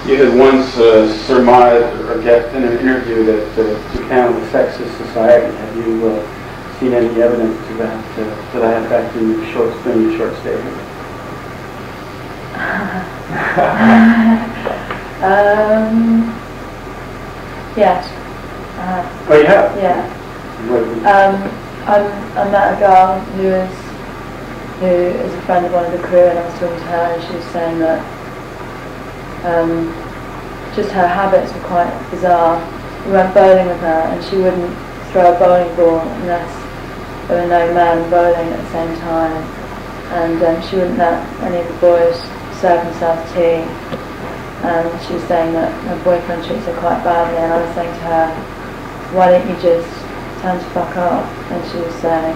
You had once surmised or guessed in an interview that Japan was a sexist society. Have you seen any evidence to that effect in your short statement? Yes. Oh, you have? Yeah. I met a girl who is a friend of one of the crew, and I was talking to her, and she was saying that just her habits were quite bizarre. We went bowling with her, and she wouldn't throw a bowling ball unless there were no men bowling at the same time, and she wouldn't let any of the boys serve themselves tea. And she was saying that her boyfriend treats her quite badly, and I was saying to her, why don't you just turn to fuck off? And she was saying,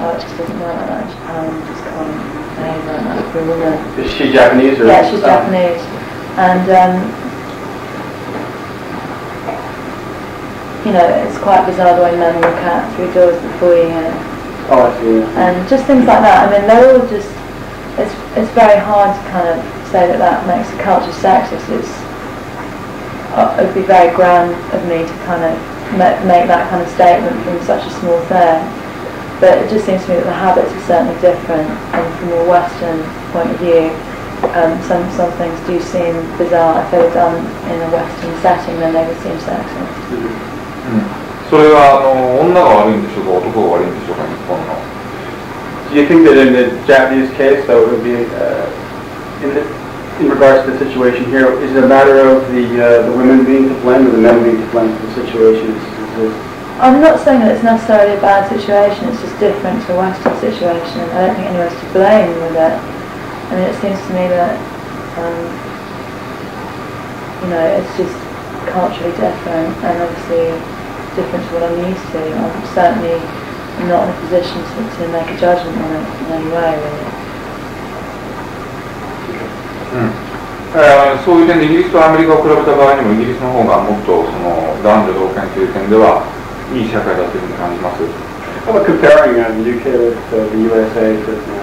oh, it just doesn't work like that in Japan, you just can't behave like that for a woman. Is she Japanese? Or yeah, she's Japanese. And you know, it's quite bizarre the way men look at through doors before you in. Oh, I see. And just things like that. I mean, they're all just, it's very hard to kind of say that makes the culture sexist. It would be very grand of me to kind of make that kind of statement from such a small thing. But it just seems to me that the habits are certainly different, and from a Western point of view, some things do seem bizarre. If they were done in a Western setting, then they would seem sexist. それは女が悪いんでしょうか、男が悪いんでしょうか、日本の。Do you think that in the Japanese case, though, it would be in regards to the situation here, is it a matter of the women being to blame or the men being to blame for the situation? I'm not saying that it's necessarily a bad situation. It's just different to a Western situation. I don't think anyone's to blame with it. I mean, it seems to me that you know, it's just culturally different, and obviously different to what I'm used to. I'm certainly not in a position to make a judgment on it in any way, really. そういう点でイギリスとアメリカを比べた場合にもイギリスの方がもっとその男女同権という点ではいい社会だというふうに感じます。How about comparing the UK with the USA, for example?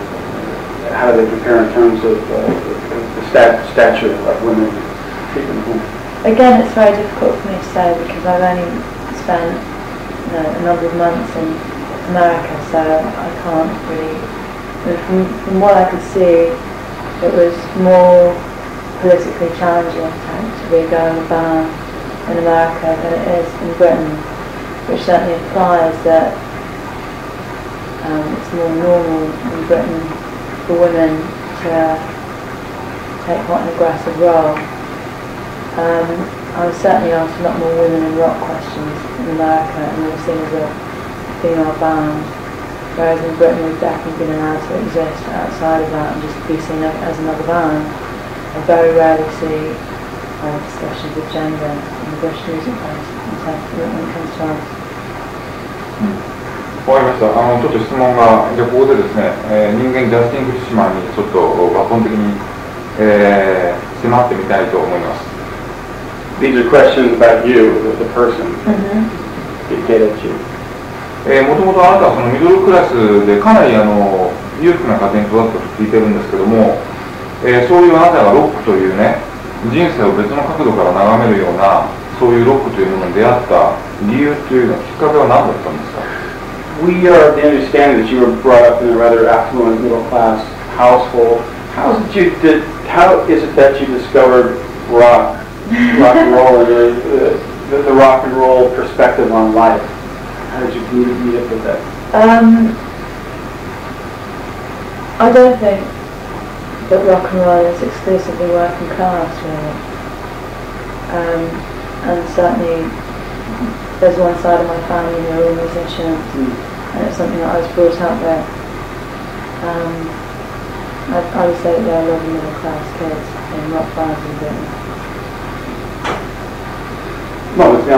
How do they compare in terms of the stature of women treatment of women? Again, it's very difficult for me to say because I've only spent a number of months in America, so I can't really. From what I could see, it was more politically challenging to be going ban in America than it is in Britain, which certainly implies that it's more normal in Britain for women to take quite an aggressive role. I was certainly asked a lot more women in rock questions in America, and they were seen as a female band, whereas in Britain we've definitely been allowed to exist outside of that and just be seen as another band. I very rarely see discussions of gender in the British music place when it comes to us. わかりました。ちょっと質問が、じゃあここでですね、人間ジャスティン・フリッシュマンにちょっと抜本的に、迫ってみたいと思います。These are questions about you, the person. Get at you. もともとあなたはそのミドルクラスでかなり裕福な家庭に育ったと聞いてるんですけども、そういうあなたがロックというね、人生を別の角度から眺めるようなそういうロックというものに出会った理由というのはきっかけは何だったんですか？ We are of the understanding that you were brought up in a rather affluent middle class household. How is it that you discovered rock and roll, and the rock and roll perspective on life? How did you meet up with that? I don't think that rock and roll is exclusively working class, really. And certainly there's one side of my family who are all musicians, and it's something that I was brought up with. I would say that there are a lot of middle class kids in rock bands in Britain. まあ別にロ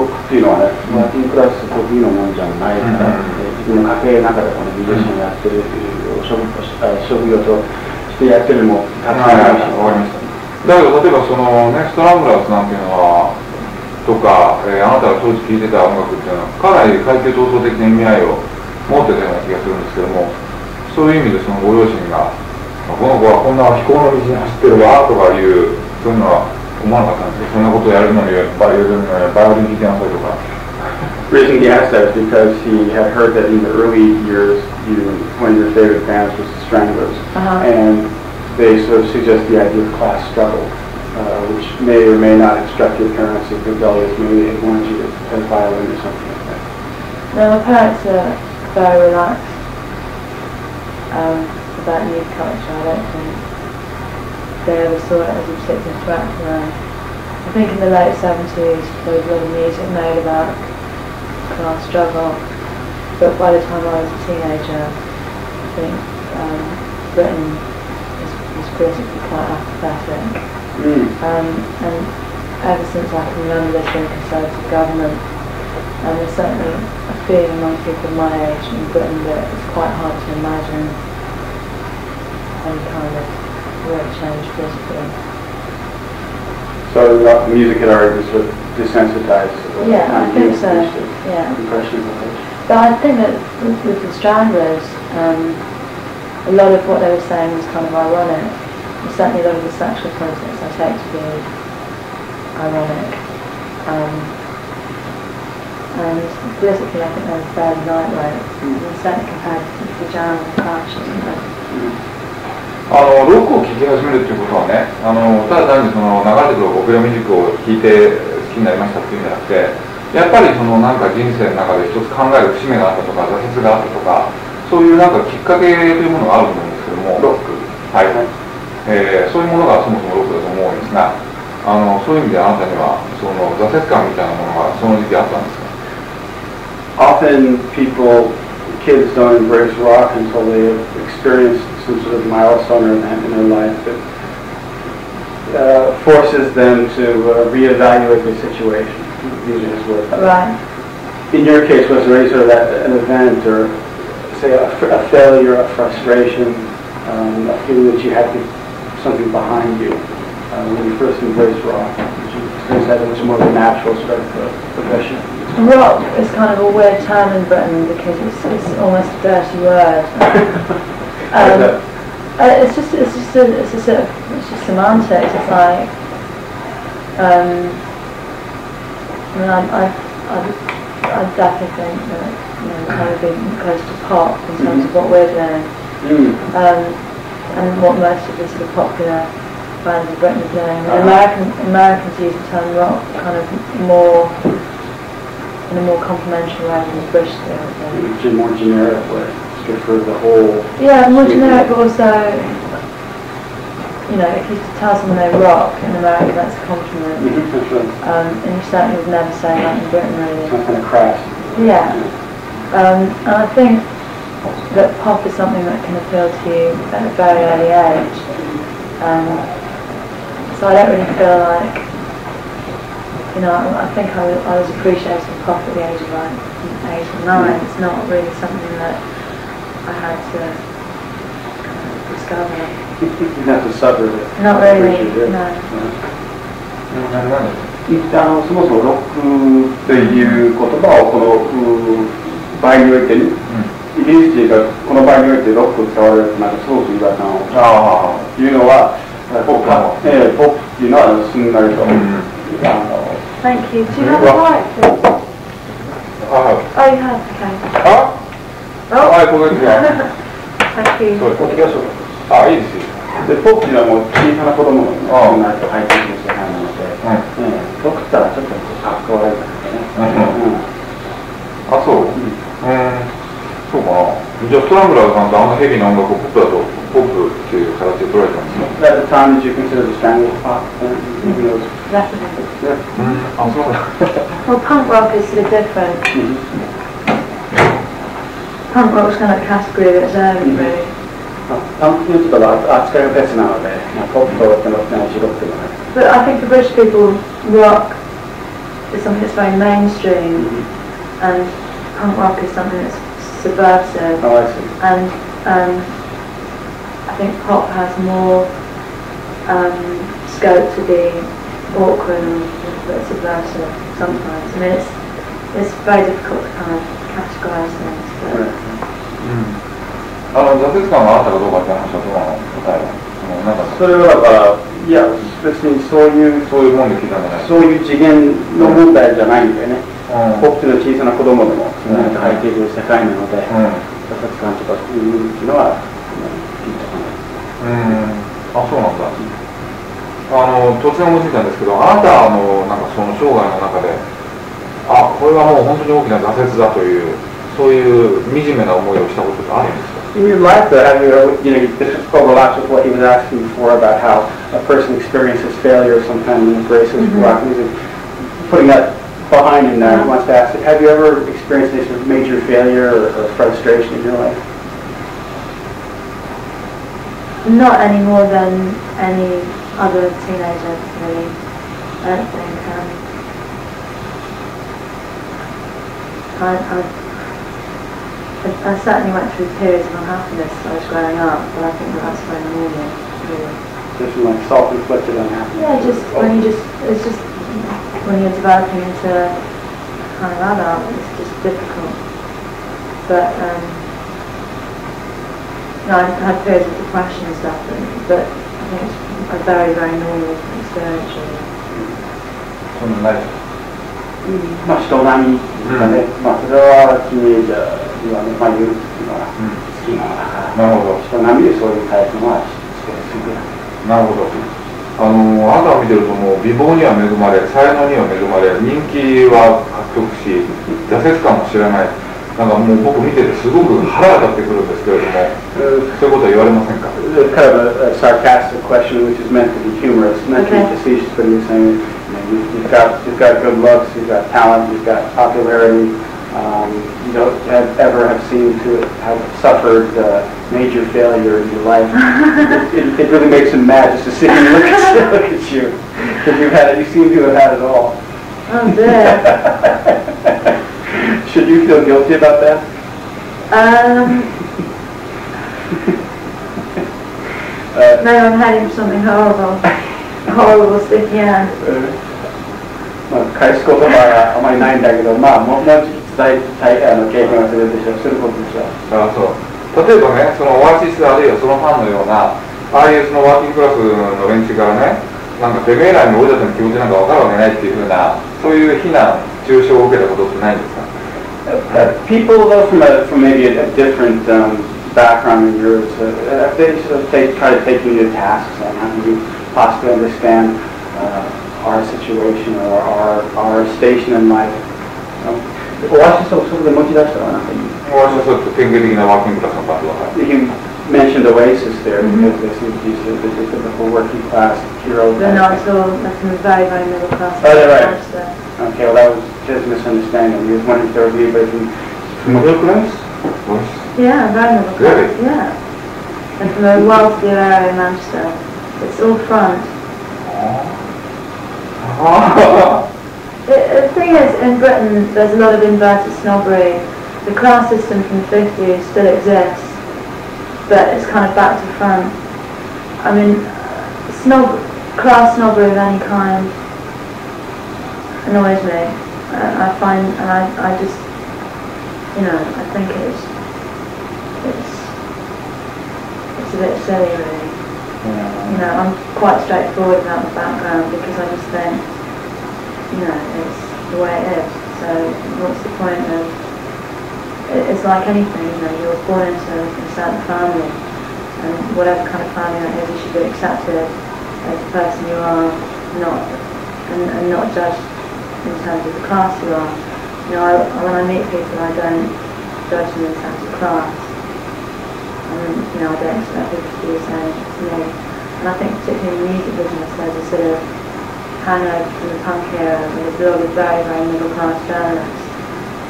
ックっていうのはね、ワーキングクラス特有のもんじゃないから、自分の家系の中でこのミュージシャンやってる職業としてやってるのもたくさんあるし。わかりました。だけど例えばそのね、ストラムラーズなんていうのはとか、あなたが当時聴いてた音楽っていうのはかなり階級闘争的な意味合いを持ってたような気がするんですけども、そういう意味でそのご両親がこの子はこんな飛行の道に走ってるわとかいうそういうのは思わなかったんですけど、そんなことをやるのにバイオリン弾いてなさいとか。The reason he asked that is because he had heard that in the early years, one of your favorite bands was the Stranglers, and they sort of suggest the idea of class struggle, which may or may not have struck your parents as rebellious. Maybe they wanted you to play violin or something like that. No, my parents are very relaxed about youth culture. I don't think they ever saw it as a particular threat to them. I think in the late 70s there was a lot of music made about class struggle, but by the time I was a teenager, I think Britain was politically quite apathetic. And ever since I can remember there's been a Conservative government, and there's certainly a feeling among people my age in Britain that it's quite hard to imagine any kind of real change politically. So music had already sort of desensitized. Yeah, I think so. Yeah. Impressions of it. But I think that with the Stranglers, a lot of what they were saying was kind of ironic. And certainly a lot of the sexual politics I take to be ironic. And politically I think they were fairly lightweight. And certainly compared to the Jam and Clash or something. ロックを聴き始めるっていうことはね、ただ単にその流れてくるオペラミュージックを聴いて好きになりましたっていうんじゃなくて、やっぱりそのなんか人生の中で一つ考える節目があったとか挫折があったとか、そういうなんかきっかけというものがあると思うんですけども、ロック、はい、そういうものがそもそもロックだと思うんですが、そういう意味であなたにはその挫折感みたいなものがその時期あったんですか？ Often kids don't embrace rock until they have experienced some sort of milestone or event in their life that forces them to reevaluate their situation. Right. In your case, was there any sort of an event or, say, a failure, a frustration, a feeling that you had something behind you when you first embraced rock? Did you experience that it was more of a natural sort of profession? Rock is kind of a weird term in Britain because it's almost a dirty word. It's just semantics. It's like I definitely think that kind of being close to pop in terms of what we're doing, and what most of the sort of popular bands in Britain are doing. Americans use the term rock kind of more in a more complimentary way than the British do. It's a more generic way. It's good for the whole. Yeah, more generic, but also, if you tell someone they rock in America, that's a compliment. And you certainly would never say that in Britain, really. It's kind of crass. Yeah. And I think that pop is something that can appeal to you at a very early age. So I don't really feel like, I think I was appreciating pop at the age of like 8 or 9. It's not really something that I had to discover. You have to suffer it. Not really, no. そもそもロックっていう言葉をこの場合においてね、イギリス人がこの場合においてロックを使われるとなんかすごく違和感をいうのはポップっていうのはすんなりと。Thank you. Do you have a mic, please? Oh, you have. Okay. はい、こんにちは。Thank you. ポップがそう。いいですよ。でポップっていうのはもう小さな子供のすんなりと入ってくる世界なので、ロックって言ったらちょっとかっこ悪いからね。そう。そうかな。じゃあストラングラーさんとあんなヘビーな音楽をポップだとポップっていう形で捉えてますね。At the time, did you consider the Stranglers pop? Definitely. Yeah. Well, punk rock is sort of different. Punk rock's kind of a category of its own, really. パンクにちょっと扱いが別なので、ポップとロックの違いっていうのは。But I think for British people, rock is something that's very mainstream, and punk rock is something that's subversive. Oh, I see. And I think pop has more scope to be awkward and subversive sometimes. I mean, it's very difficult to kind of categorise things. But 挫折感があったかどうかって話はどうなの？答えは。それはだからいや、別にそういうもんで聞いたんじゃない。そういう次元の問題じゃないんだよね。僕というのは小さな子供でも何か入っている世界なので、他殺感とかいうのは聞いたかな。あ、そうなんだ。突然思いついたんですけど、あなたのなんかその生涯の中で、あ、これはもう本当に大きな挫折だという、そういう惨めな思いをしたことがあるんですか？ In your life, have you ever, this overlaps with what he was asking before about how a person experiences failure of some kind and embraces rock music. Putting that behind him now, he wants to ask, have you ever experienced any sort of major failure or frustration in your life? Not any more than any other teenager, really. I don't think. I certainly went through periods of unhappiness as I was growing up, but I think that's very normal, really. Just like self-inflicted unhappiness? Yeah, it's just when you're developing into kind of adult, it's just difficult. But, no, I've had periods of depression and stuff, but I think it's a very, very normal experience, really. そんなない。まあ人並みだね。まあそれはティーンエイジャーにはね、まあ言うのは好きなのだから。なるほど。人並みでそういうタイプのはしてすぐだ。なるほど。あなたを見てるともう美貌には恵まれ、才能には恵まれ、人気は獲得し、挫折感も知らない。なんかもう僕見ててすごく腹が立ってくるんですけれども、そういうことは言われませんか？ Kind of a sarcastic question which is meant to be humorous, meant to be facetious, but you're saying you've got good looks, you've got talent, you've got popularity. You don't ever have seemed to have suffered major failure in your life. It really makes him mad just to sit and look at you, because you seem to have had it all. Oh dear. Should you feel guilty about that? No, I'm heading for something horrible. Horrible sticky hand. まあ返す言葉はあまりないんだけど、まあもうちょっと経験はするでしょう、することでしょう。あ、そう。例えばね、そのオアシスあるいはそのファンのような、ああいうそのワーキングクラスの連中からね、なんかてめえらに俺たちの気持ちなんか分かるわけないっていうふうな、そういう非難、中傷を受けたことってないんですか？People though from maybe a different background in yours, if they sort of try to take you to tasks and how do you possibly understand our situation or our station in life. オアシスをそこで持ち出したらなんかいい。オアシスは典型的なワーキングクラスのバンドだから。You mentioned Oasis there because they seem to be the typical working class hero. They're not at all. That's very, very middle class. Oh, they're right. Okay, well that was just a misunderstanding. You was wondering if there was anybody from middle class? Yeah, very middle class. Really? Yeah. And from a wealthy area in Manchester. It's all front. The thing is, in Britain, there's a lot of inverted snobbery. The class system from the 50s still exists, but it's kind of back to front. I mean, class snobbery of any kind annoys me. I find, and I just, I think it's a bit silly, really. I'm quite straightforward about the background because I just think, it's the way it is. So what's the point of? It's like anything, you were born into a certain family, and whatever kind of family that is, you should be accepted as the person you are, and not judged in terms of the class you are. When I meet people, I don't judge them in terms of class. And I don't expect people to do the same to me. And I think particularly in the music business, there's a sort of hangover from the punk era. There's a lot of very, very middle class journalists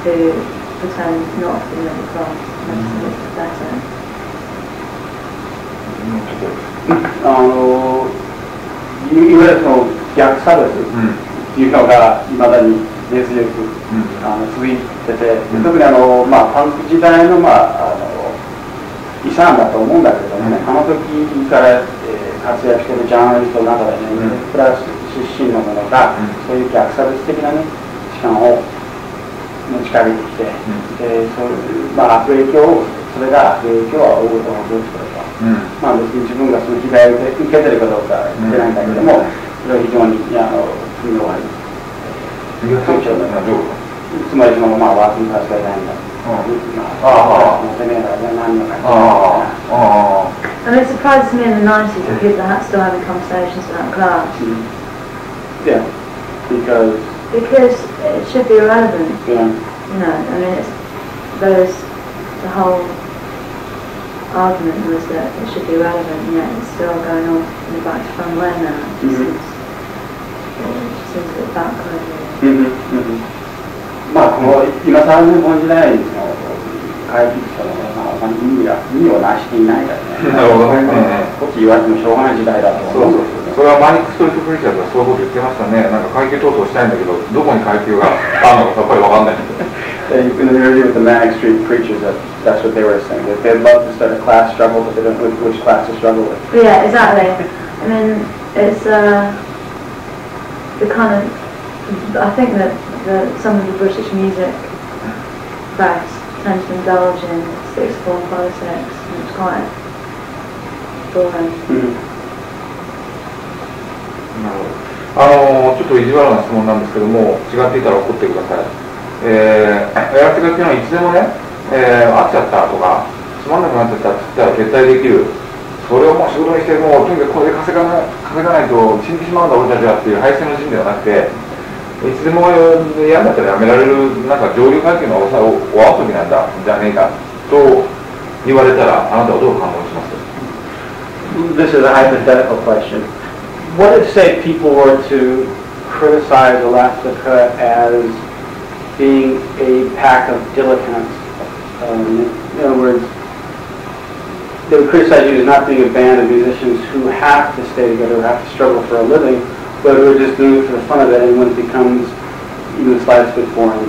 who pretend not to be middle class. Makes it look better. いわゆるその逆差別っていうのがいまだに根強く続いてて、特にパンク時代の遺産だと思うんだけどもね、あの時から活躍しているジャーナリストの中でね、プラス出身のものがそういう逆差別的なね痴漢を持ちかけてきて、そういうそれが悪影響を及ぼすことがまあ、別に自分がその被害を受けてるかどうか言ってないんだけども、それは非常に罪のある。つまりその、まあ、ワーキングクラスがいないんだ。I mean, it surprises me in the 90s that people are still having conversations about class. Yeah, because it should be irrelevant. Yeah. You know, I mean, the whole argument was that it should be relevant, and yet it's still going on in the back from where now. It just seems a bit backward. まあこの今30分時代の会議というのはまあ意味をなしていないからね。なるほどね。こっち言われてもしょうがない時代だと思う。それはマニックストリートプリチャーズがそういうこと言ってましたね。なんか階級闘争したいんだけど、どこに階級があるのかさっぱりわかんない。In the interview with the Manic Street Preachers, that's what they were saying. That they'd love to start a class struggle, but they don't know which class to struggle with. Yeah, exactly. I mean, it's the kind of. I think that some of the British music press tend to indulge in sixth form politics, and it's quite boring. ちょっと意地悪な質問なんですけども、違っていたら怒ってください。エラスティカっていうのはいつでもね、飽きちゃったとか、つまんなくなっちゃったって言ったら撤退できる。それをもう仕事にして、もうとにかくこれで稼がないと死んでしまうんだ俺たちはっていう敗戦の陣ではなくて、いつでも嫌だったらやめられる、なんか上流階級のお遊びなんだじゃねえかと言われたら、あなたはどう反応しますか？ This is a hypothetical question. What if, say, people were to criticize Elastica as being a pack of dilettantes? In other words, they would criticize you as not being a band of musicians who have to stay together, who have to struggle for a living, but who are just doing it for the fun of it, and when it becomes even the slightest bit boring,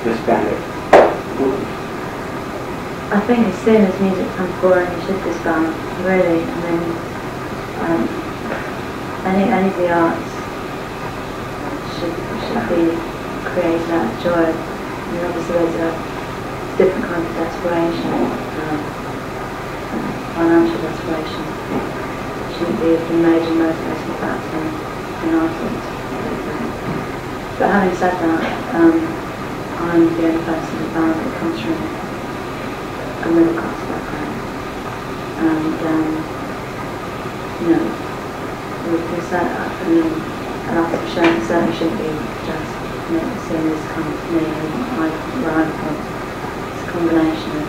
disband it. I think as soon as music becomes boring, you should disband, really. I mean, any of the arts should be created out of joy. I mean, obviously there's a different kind of desperation, financial desperation. It shouldn't be the major motivating factor in artists. But having said that, I'm the only person in the band that comes from a middle class background, and you know, with that, I mean, an artist certainly shouldn't be just seen as kind of me and where I'm from. It's a combination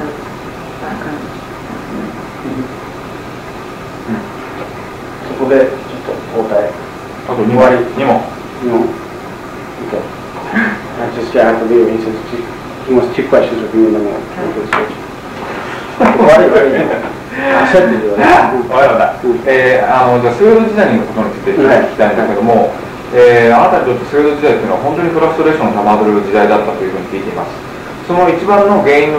of background. そこでちょっと交代。あと2割2問。Okay. I just have to leave. He says he wants 2 questions with you and then we'll switch. 焦ってるよね。わかりました。じゃあスウェード時代のことについて聞きたいんだけども、あなたにとってスウェード時代というのは本当にフラストレーションをたまる時代だったというふうに聞いています。その一番の原因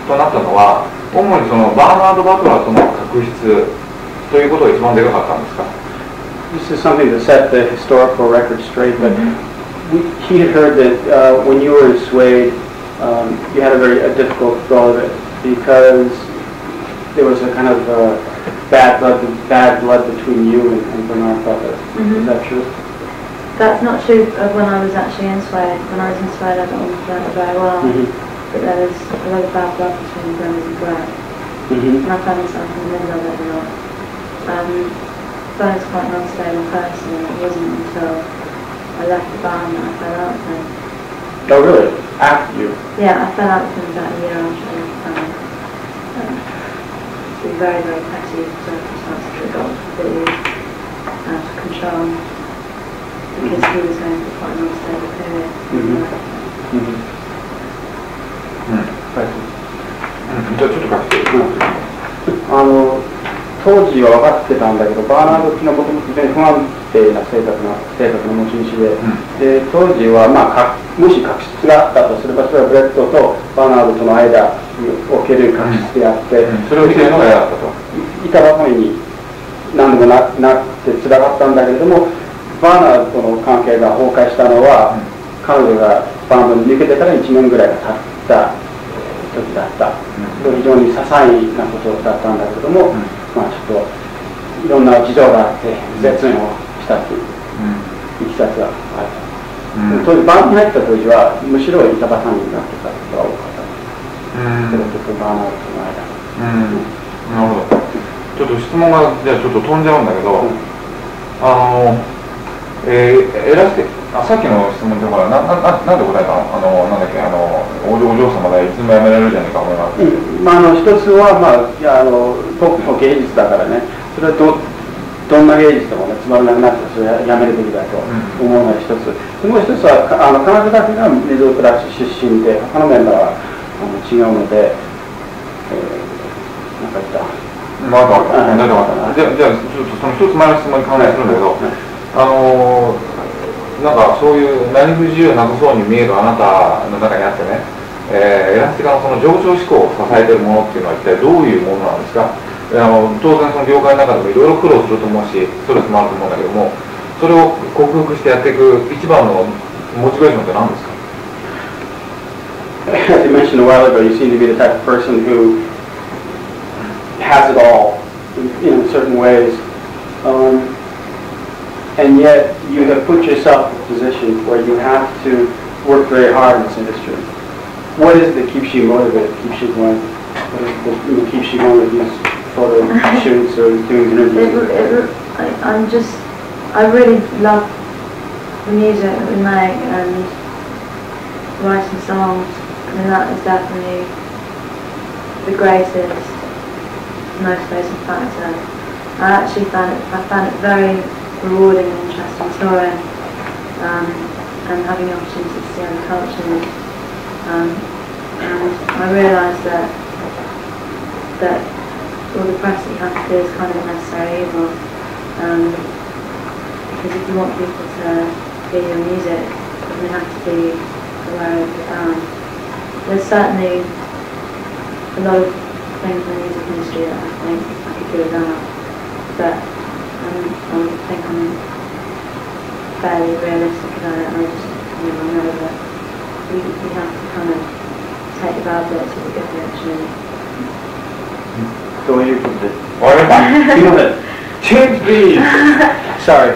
となったのは、主にそのバーナード・バトラーとの確執ということが一番でかかったんですか？ This is something to set the historical record straight, but he had heard that when you were in Suede, you had a difficult go of it because there was a kind of bad blood between you and Bernard Butler. Is that true? That's not true of when I was actually in Suede. When I was in Suede, I got on with Bernard very well. But there was a lot of bad blood between Bernard and Brett. And I found myself in the middle of it a lot. Bernard's quite an unstable person, and it wasn't until I left the band that I fell out with him. Oh, really? After you? Yeah, I fell out with him about a year after I left the band. Through very, very petty circumstances that got completely out of control because he was going through quite an unstable period. じゃあちょっと貸して当時は分かってたんだけど、バーナードのことも非常に不安定な性格の持ち主で、当時は、もし確執があったとすれば、それはブレッドとバーナードとの間における確執であって、それを見てるのが嫌だったと。いたばかりに何度もなってつらかったんだけれども、バーナードとの関係が崩壊したのは、彼女がバンドに抜けてから1年ぐらいが経った時だった。非常に些細なことだったんだけども、まあちょっといろんな事情があって絶縁をしたといういきさつがある。当時バンドに入った当時はむしろ板挟みになってたことが多かった。それとバーナーとの間。なるほど。ちょっと質問がじゃあちょっと飛んじゃうんだけど、エラスティさっきの質問でほらなんで答えたの？なんだっけお嬢様でいつもやめられるじゃないか思います。一つは僕も芸術だからね、それはどんな芸術でもねつまらなくなってそれはやめるべきだと思うのが一つ。もう一つは彼女だけがミドルクラス出身で他のメンバーは違うので、なんか言った。じゃあちょっとその一つ前の質問に関連するんだけど、なんかそういう何不自由なさそうに見えるあなたの中にあってね、エラスティカのその上昇志向を支えているものっていうのは一体どういうものなんですか？当然その業界の中でもいろいろ苦労すると思うしストレスもあると思うんだけども、それを克服してやっていく一番のモチベーションって何ですか？ As you mentioned a while ago, you seem to be the type of person who has it all in certain ways, and yet you have put yourself in a position where you have to work very hard in this industry. What is it that keeps you motivated, keeps you going? What is it that keeps you going with these photo shoots or doing interviews? I really love the music that we make and writing songs, and that is definitely the greatest motivating factor. I found it very rewarding and interesting touring, and having the opportunity to see other cultures, and I realised that all the press that you have to do is kind of necessary evil, because if you want people to hear your music, then they have to be aware of your band. There's certainly a lot of things in the music industry that I think I could do without, but I think I'm fairly realistic about it. I know that you have to kind of take the bad bits with the good bits, really. どういうことで？Change please! Sorry.